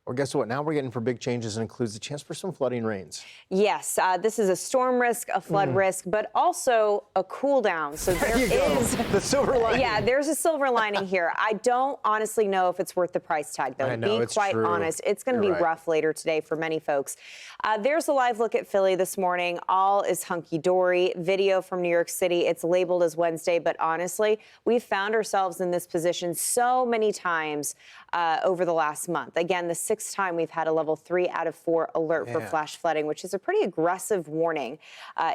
Or guess what? Now we're getting for big changes and includes a chance for some flooding rains. Yes, this is a storm risk, a flood risk, but also a cool down. So there is the silver lining. Yeah, there's a silver lining here. I don't honestly know if it's worth the price tag, though. I know, Be quite honest, it's going to be rough later today for many folks. There's a live look at Philly this morning. All is hunky-dory. Video from New York City. It's labeled as Wednesday, but honestly, we've found ourselves in this position so many times over the last month. Again, the sixth time we've had a level 3 out of 4 alert for flash flooding, which is a pretty aggressive warning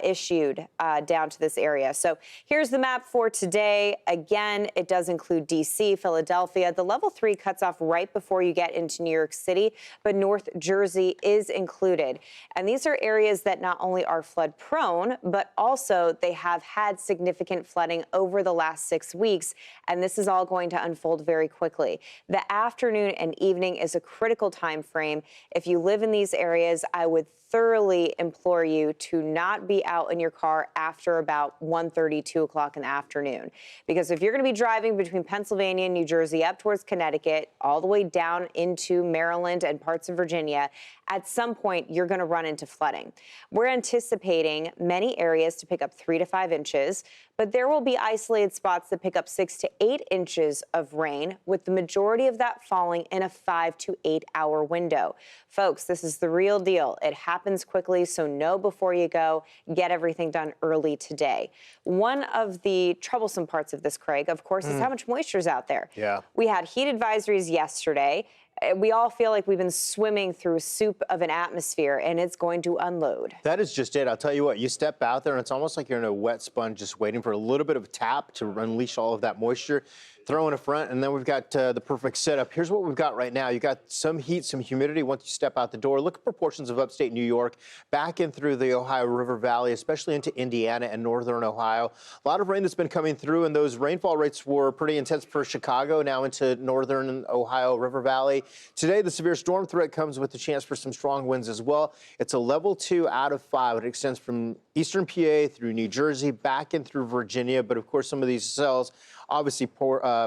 issued down to this area. So here's the map for today. Again, it does include D.C., Philadelphia. The level 3 cuts off right before you get into New York City, but North Jersey is included. And these are areas that not only are flood prone, but also they have had significant flooding over the last 6 weeks. And this is all going to unfold very quickly. The afternoon and evening is a critical time frame. If you live in these areas, I would thoroughly implore you to not be out in your car after about 1:30, 2 o'clock in the afternoon. Because if you're going to be driving between Pennsylvania and New Jersey up towards Connecticut, all the way down into Maryland and parts of Virginia, at some point you're going to run into flooding. We're anticipating many areas to pick up 3 to 5 inches, but there will be isolated spots that pick up 6 to 8 inches of rain, with the majority of that falling in a 5 to 8 hour window. Folks, this is the real deal. It happens quickly, so know before you go. Get everything done early today. One of the troublesome parts of this, Craig, of course, is how much moisture is out there. Yeah. We had heat advisories yesterday. We all feel like we've been swimming through soup of an atmosphere, and it's going to unload. That is just it. I'll tell you what, you step out there and it's almost like you're in a wet sponge just waiting for a little bit of a tap to unleash all of that moisture. Throw in a front, and then we've got the perfect setup. Here's what we've got right now. You've got some heat, some humidity once you step out the door. Look at proportions of upstate New York, back in through the Ohio River Valley, especially into Indiana and northern Ohio. A lot of rain that's been coming through, and those rainfall rates were pretty intense for Chicago, now into northern Ohio River Valley. Today, the severe storm threat comes with a chance for some strong winds as well. It's a level 2 out of 5. It extends from eastern PA through New Jersey, back in through Virginia. But of course, some of these cells obviously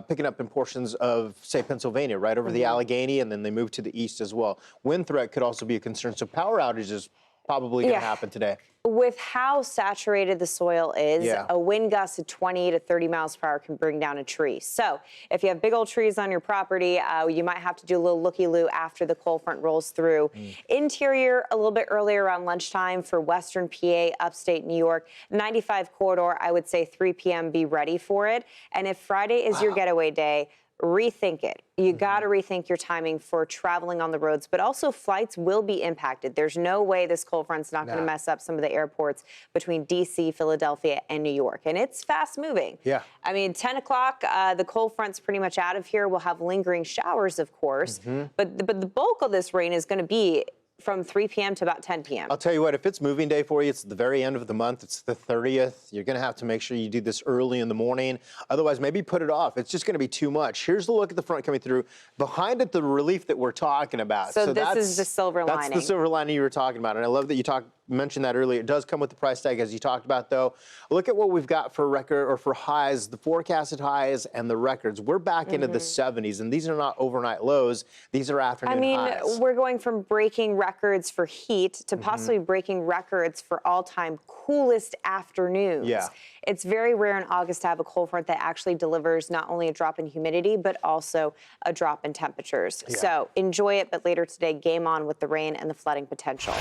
picking up in portions of, say, Pennsylvania, right over the Allegheny, and then they move to the east as well. Wind threat could also be a concern. So power outages probably going to happen today. With how saturated the soil is, a wind gust of 20 to 30 miles per hour can bring down a tree. So if you have big old trees on your property, you might have to do a little looky-loo after the cold front rolls through. Interior, a little bit earlier around lunchtime for western PA, upstate New York. 95 corridor, I would say 3 p.m. be ready for it. And if Friday is your getaway day, rethink it. You got to rethink your timing for traveling on the roads, but also flights will be impacted. There's no way this cold front's not going to mess up some of the airports between D.C., Philadelphia, and New York. And it's fast moving. Yeah. I mean, 10 o'clock, the cold front's pretty much out of here. We'll have lingering showers, of course, but the bulk of this rain is going to be from 3 p.m. to about 10 p.m. I'll tell you what, if it's moving day for you, it's the very end of the month. It's the 30th. You're going to have to make sure you do this early in the morning. Otherwise, maybe put it off. It's just going to be too much. Here's the look at the front coming through. Behind it, the relief that we're talking about. So this is the silver lining. That's the silver lining you were talking about. And I love that you mentioned that earlier. It does come with the price tag, as you talked about, though. Look at what we've got for record or for highs, the forecasted highs and the records. We're back into the 70s, and these are not overnight lows. These are afternoon highs. We're going from breaking records for heat to possibly breaking records for all-time coolest afternoons. Yeah. It's very rare in August to have a cold front that actually delivers not only a drop in humidity, but also a drop in temperatures. So enjoy it, but later today, game on with the rain and the flooding potential.